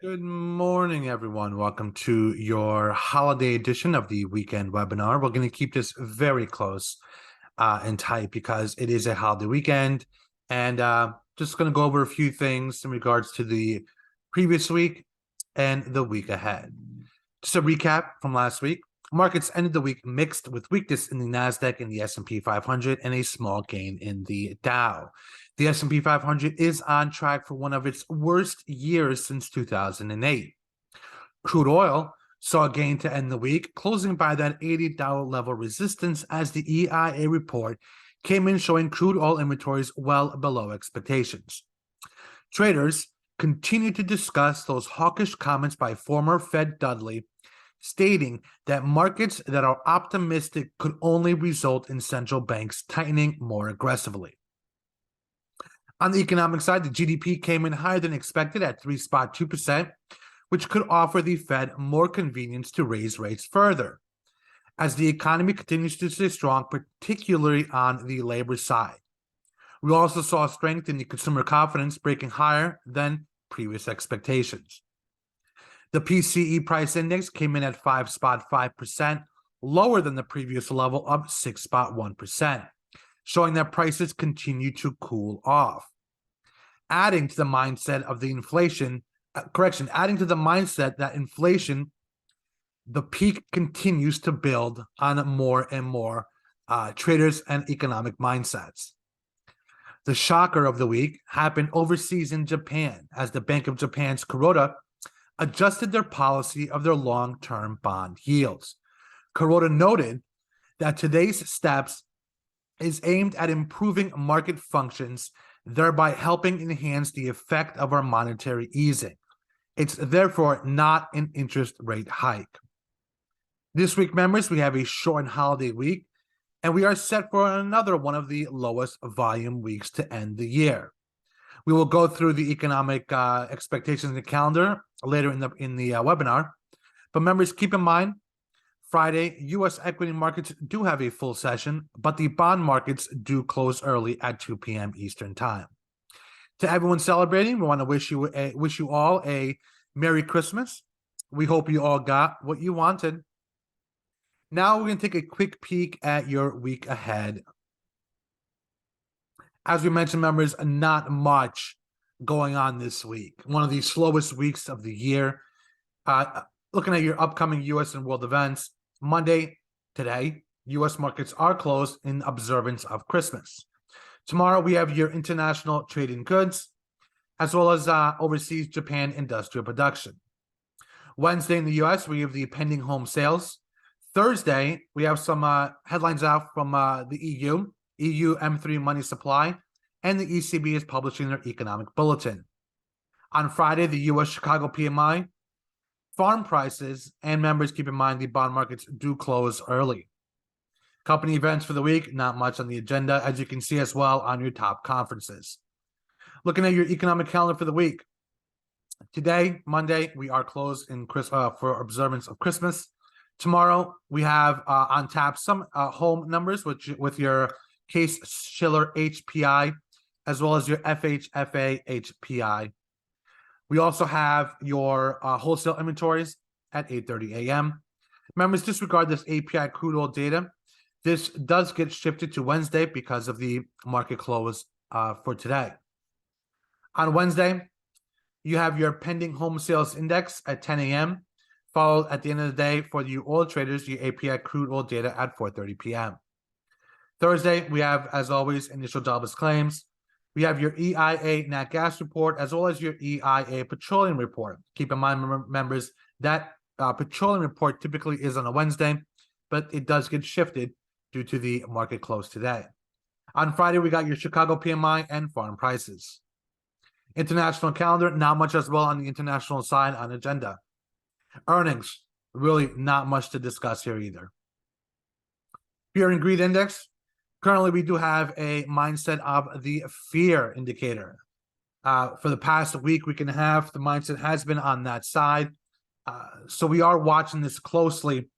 Good morning, everyone. Welcome to your holiday edition of the weekend webinar. We're going to keep this very close and tight because it is a holiday weekend, and just going to go over a few things in regards to the previous week and the week ahead. Just a recap from last week. Markets ended the week mixed with weakness in the Nasdaq and the S&P 500 and a small gain in the Dow. The S&P 500 is on track for one of its worst years since 2008. Crude oil saw a gain to end the week, closing by that $80 level resistance as the EIA report came in showing crude oil inventories well below expectations. Traders continue to discuss those hawkish comments by former Fed Dudley, stating that markets that are optimistic could only result in central banks tightening more aggressively. On the economic side, the GDP came in higher than expected at 3.2%, which could offer the Fed more convenience to raise rates further, as the economy continues to stay strong, particularly on the labor side. We also saw strength in the consumer confidence breaking higher than previous expectations. The PCE price index came in at 5.5%, lower than the previous level of 6.1%, showing that prices continue to cool off. Adding to the mindset of the inflation, adding to the mindset that inflation, the peak continues to build on more and more traders and economic mindsets. The shocker of the week happened overseas in Japan as the Bank of Japan's Kuroda adjusted their policy of their long-term bond yields. Kuroda noted that today's steps is aimed at improving market functions, thereby helping enhance the effect of our monetary easing. It's therefore not an interest rate hike. This week, members, we have a shortened holiday week, and we are set for another one of the lowest volume weeks to end the year. We will go through the economic expectations in the calendar later in the webinar. But members, keep in mind, Friday, U.S. equity markets do have a full session, but the bond markets do close early at 2 p.m. Eastern Time. To everyone celebrating, we want to wish you all a Merry Christmas. We hope you all got what you wanted. Now we're going to take a quick peek at your week ahead. As we mentioned, members, not much going on this week. One of the slowest weeks of the year. Looking at your upcoming U.S. and world events, Monday, today, U.S. markets are closed in observance of Christmas. Tomorrow, we have your international trade in goods, as well as overseas Japan industrial production. Wednesday in the U.S., we have the pending home sales. Thursday, we have some headlines out from the EU M3 money supply, and the ECB is publishing their economic bulletin. On Friday, the U.S. Chicago PMI, farm prices, and members, keep in mind the bond markets do close early. Company events for the week, not much on the agenda, as you can see as well on your top conferences. Looking at your economic calendar for the week. Today, Monday, we are closed for observance of Christmas. Tomorrow, we have on tap some home numbers with your Case-Shiller HPI, as well as your FHFA HPI. We also have your wholesale inventories at 8:30 a.m. Members, disregard this API crude oil data. This does get shifted to Wednesday because of the market close for today. On Wednesday, you have your pending home sales index at 10 a.m., followed at the end of the day for the oil traders, your API crude oil data at 4:30 p.m. Thursday, we have, as always, initial jobless claims. We have your EIA nat gas report, as well as your EIA petroleum report. Keep in mind, members, that petroleum report typically is on a Wednesday, but it does get shifted due to the market close today. On Friday, we got your Chicago PMI and farm prices. International calendar, not much as well on the international side on agenda. Earnings, really not much to discuss here either. Fear and greed index. Currently, we do have a mindset of the fear indicator. For the past week and a half, the mindset has been on that side. So we are watching this closely.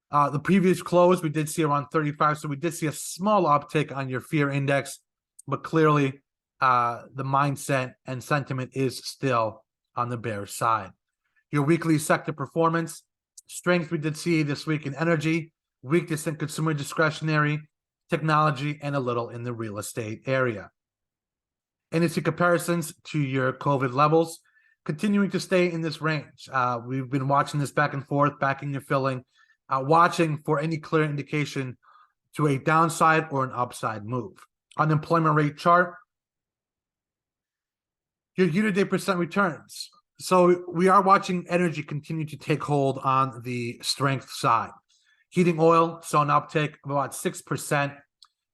The previous close, we did see around 35. So we did see a small uptick on your fear index, but clearly the mindset and sentiment is still on the bearish side. Your weekly sector performance, strength we did see this week in energy, weakness in consumer discretionary, technology, and a little in the real estate area. Industry comparisons to your COVID levels, continuing to stay in this range. We've been watching this back and forth, backing and filling, watching for any clear indication to a downside or an upside move. Unemployment rate chart, your year-to-date percent returns. So we are watching energy continue to take hold on the strength side. Heating oil saw an uptick of about 6%.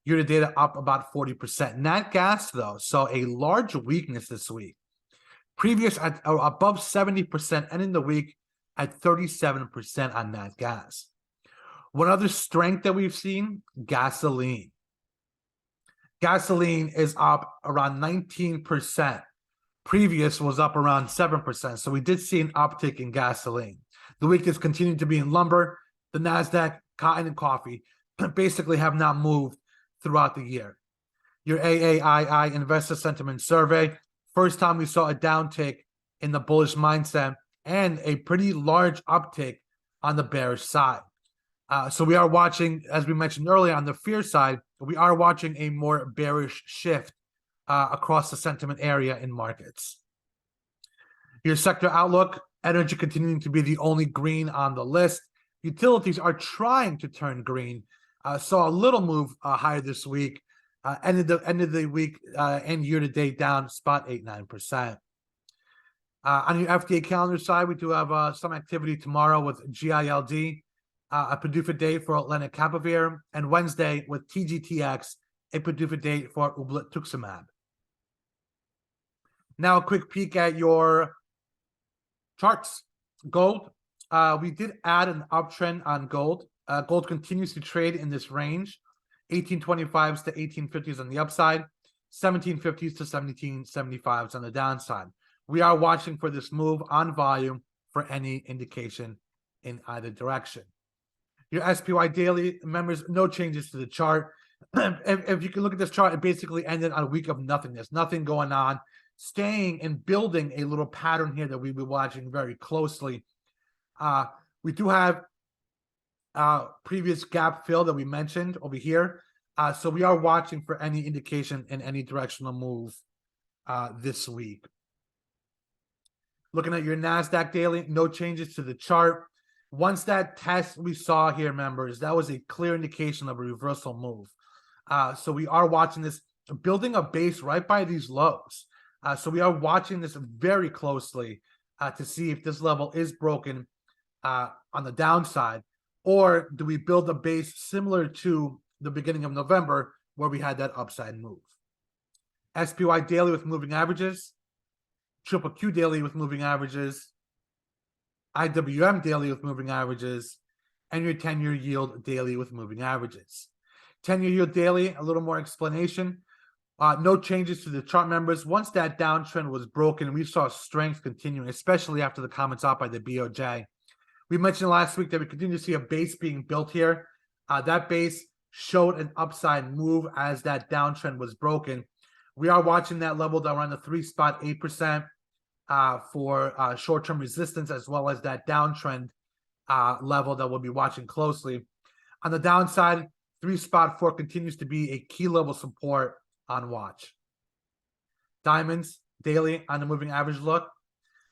Year-to-date up about 40%. Nat gas, though, saw a large weakness this week. Previous at above 70%, ending the week at 37% on nat gas. One other strength that we've seen, gasoline. Gasoline is up around 19%. Previous was up around 7%. So we did see an uptick in gasoline. The weakness continued to be in lumber. The NASDAQ, cotton, and coffee basically have not moved throughout the year. Your AAII Investor Sentiment Survey, first time we saw a downtick in the bullish mindset and a pretty large uptick on the bearish side. So we are watching, as we mentioned earlier, on the fear side, we are watching a more bearish shift across the sentiment area in markets. Your sector outlook, energy continuing to be the only green on the list. Utilities are trying to turn green. Saw a little move higher this week. Ended the week and year to date down spot 8.9%. On your FDA calendar side, we do have some activity tomorrow with GILD, a PDUFA date for lenacapavir, and Wednesday with TGTX, a PDUFA date for ublituximab. Now a quick peek at your charts. Gold, we did add an uptrend on gold. Gold continues to trade in this range, 1825s to 1850s on the upside, 1750s to 1775s on the downside. We are watching for this move on volume for any indication in either direction. Your SPY daily, members, no changes to the chart. If you can look at this chart, it basically ended on a week of nothingness, nothing going on, staying and building a little pattern here that we'll be watching very closely. We do have previous gap fill that we mentioned over here. So we are watching for any indication in any directional move this week. Looking at your NASDAQ daily, no changes to the chart. Once that test we saw here, members, that was a clear indication of a reversal move. So we are watching this, building a base right by these lows. So we are watching this very closely to see if this level is broken on the downside, or do we build a base similar to the beginning of November where we had that upside move. SPY daily with moving averages, Triple Q daily with moving averages, IWM daily with moving averages, and your 10-year yield daily with moving averages. 10-year yield daily, a little more explanation. No changes to the chart, members. Once that downtrend was broken, we saw strength continuing, especially after the comments out by the BOJ. We mentioned last week that we continue to see a base being built here. That base showed an upside move as that downtrend was broken. We are watching that level down around the 3.8% for short-term resistance, as well as that downtrend level that we'll be watching closely. On the downside, 3.4 continues to be a key level support on watch. Diamonds daily on the moving average look.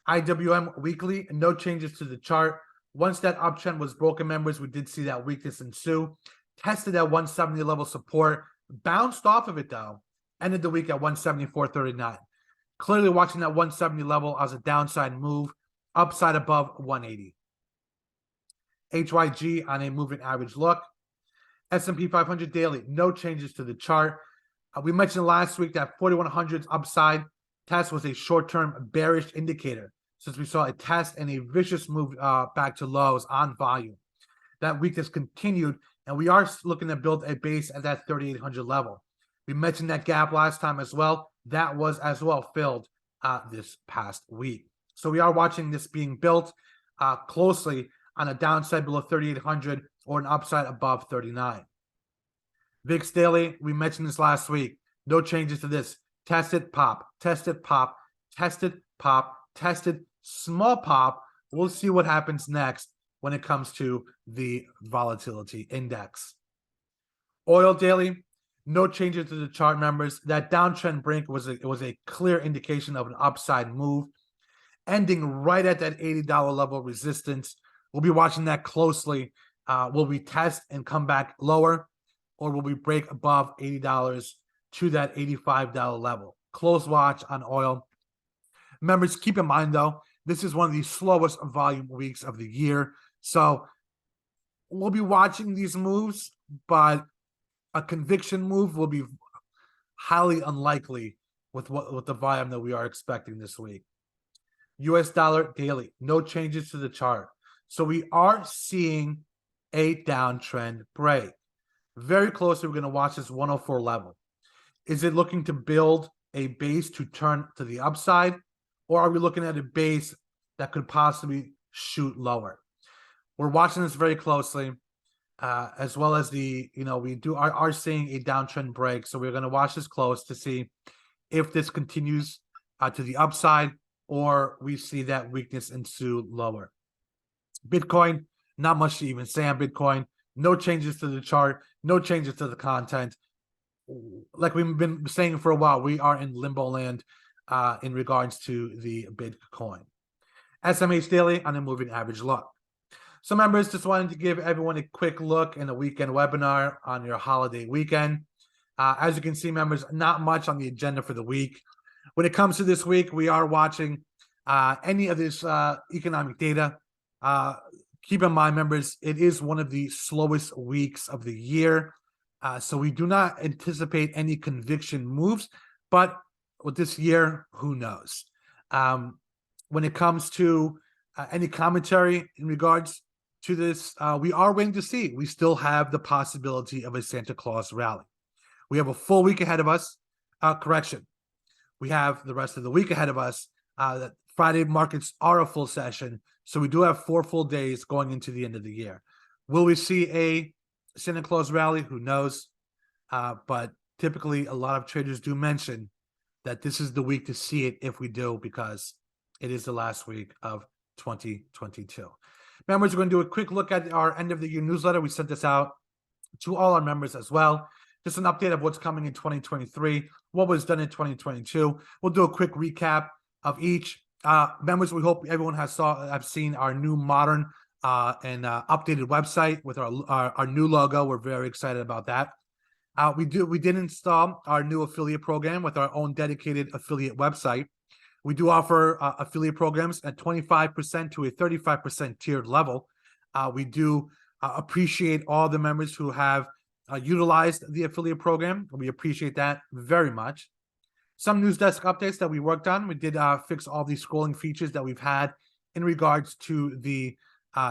IWM weekly, no changes to the chart. Once that uptrend was broken, members, we did see that weakness ensue. Tested at 170 level support, bounced off of it though, ended the week at 174.39. Clearly watching that 170 level as a downside move, upside above 180. HYG on a moving average look. S&P 500 daily, no changes to the chart. We mentioned last week that 4100's upside test was a short-term bearish indicator, since we saw a test and a vicious move back to lows on volume. That weakness continued, and we are looking to build a base at that 3800 level. We mentioned that gap last time as well. That was as well filled this past week. So we are watching this being built closely on a downside below 3800 or an upside above 39. VIX daily, we mentioned this last week. No changes to this. Test it, pop, test it, pop, test it, pop, tested, small pop. We'll see what happens next when it comes to the volatility index. Oil daily, no changes to the chart, members. That downtrend break was a clear indication of an upside move, ending right at that $80 level resistance. We'll be watching that closely. Will we test and come back lower, or will we break above $80 to that $85 level? Close watch on oil. Members, keep in mind, though, this is one of the slowest volume weeks of the year. So we'll be watching these moves, but a conviction move will be highly unlikely with the volume that we are expecting this week. US dollar daily, no changes to the chart. So we are seeing a downtrend break. Very closely, we're going to watch this 104 level. Is it looking to build a base to turn to the upside, or are we looking at a base that could possibly shoot lower? We're watching this very closely, as well as we are seeing a downtrend break. So we're going to watch this close to see if this continues to the upside, or we see that weakness ensue lower. Bitcoin, not much to even say on Bitcoin. No changes to the chart, no changes to the content. Like we've been saying for a while, we are in limbo land in regards to the Bitcoin. SMH daily on a moving average look. So members, just wanted to give everyone a quick look in a weekend webinar on your holiday weekend. As you can see, members, not much on the agenda for the week. When it comes to this week, we are watching any of this economic data. Keep in mind, members, it is one of the slowest weeks of the year. So we do not anticipate any conviction moves, but with this year, who knows? When it comes to any commentary in regards to this, we are waiting to see. We still have the possibility of a Santa Claus rally. We have a full week ahead of us. Correction. We have the rest of the week ahead of us. Friday markets are a full session, so we do have 4 full days going into the end of the year. Will we see a Santa Claus rally? Who knows? But typically, a lot of traders do mention that this is the week to see it if we do, because it is the last week of 2022. Members, we're going to do a quick look at our end of the year newsletter. We sent this out to all our members as well. Just an update of what's coming in 2023, what was done in 2022. We'll do a quick recap of each. Members, we hope everyone has seen our new modern and updated website with our new logo. We're very excited about that. We did install our new affiliate program with our own dedicated affiliate website. We do offer affiliate programs at 25% to a 35% tiered level. We do appreciate all the members who have utilized the affiliate program. We appreciate that very much. Some news desk updates that we worked on. We did fix all the scrolling features that we've had in regards to the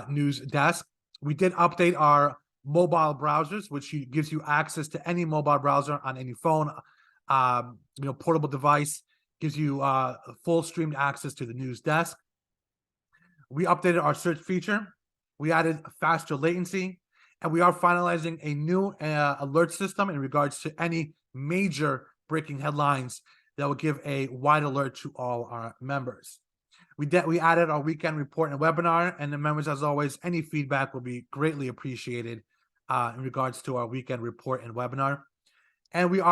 news desk. We did update our mobile browsers, which gives you access to any mobile browser on any phone, portable device. Gives you full streamed access to the news desk. We updated our search feature. We added faster latency, and we are finalizing a new alert system in regards to any major breaking headlines that will give a wide alert to all our members. We added our weekend report and webinar, and the members, as always, any feedback will be greatly appreciated in regards to our weekend report and webinar. And we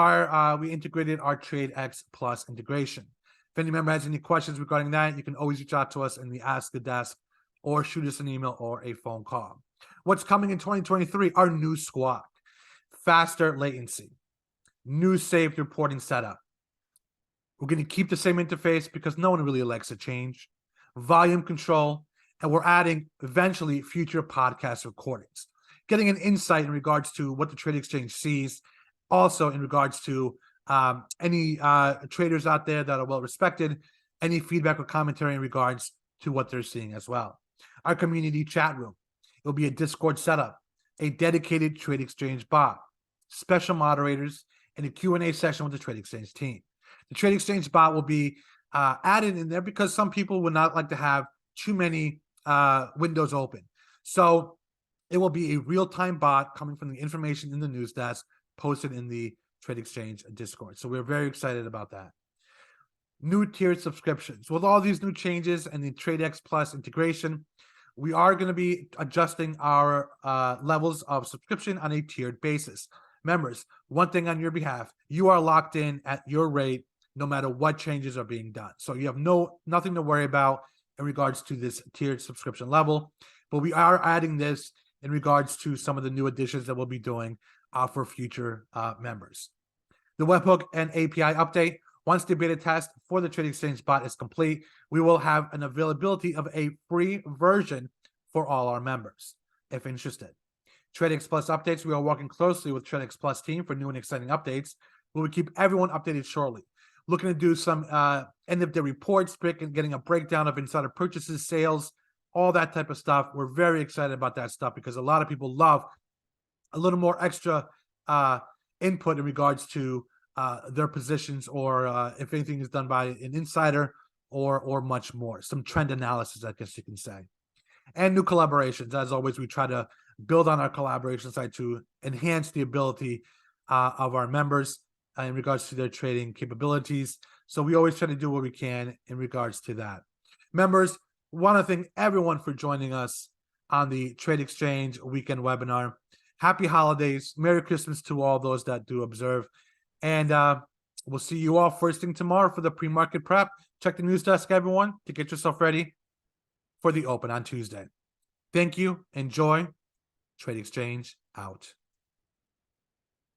integrated our TradeX Plus integration. If any member has any questions regarding that, you can always reach out to us in the Ask the Desk or shoot us an email or a phone call. What's coming in 2023? Our new squad. Faster latency. New saved reporting setup. We're going to keep the same interface because no one really likes a change. Volume control. And we're adding, eventually, future podcast recordings. Getting an insight in regards to what the Trade Exchange sees. Also, in regards to any traders out there that are well respected, any feedback or commentary in regards to what they're seeing as well. Our community chat room. It'll be a Discord setup, a dedicated Trade Exchange bot, special moderators, and a Q&A session with the Trade Exchange team. The Trade Exchange bot will be added in there because some people would not like to have too many windows open. So it will be a real-time bot coming from the information in the news desk, posted in the Trade Exchange Discord. So we're very excited about that. new tiered subscriptions. With all these new changes and the TradeX Plus integration, we are going to be adjusting our levels of subscription on a tiered basis. Members, one thing on your behalf, you are locked in at your rate no matter what changes are being done. So you have nothing to worry about in regards to this tiered subscription level, but we are adding this in regards to some of the new additions that we'll be doing for future members. The webhook and API update. Once the beta test for the TradeXchange bot is complete, we will have an availability of a free version for all our members, if interested. TradeX Plus updates. We are working closely with TradeX Plus team for new and exciting updates. We will keep everyone updated shortly. Looking to do some end-of-day reports, getting a breakdown of insider purchases, sales, all that type of stuff. We're very excited about that stuff because a lot of people love a little more extra input in regards to their positions, or if anything is done by an insider, or much more. Some trend analysis, I guess you can say. And new collaborations. As always, we try to build on our collaboration side to enhance the ability of our members in regards to their trading capabilities. So we always try to do what we can in regards to that. Members, want to thank everyone for joining us on the TradeXchange Weekend Webinar. Happy holidays. Merry Christmas to all those that do observe. And we'll see you all first thing tomorrow for the pre-market prep. Check the news desk, everyone, to get yourself ready for the open on Tuesday. Thank you. Enjoy. TradeXchange out.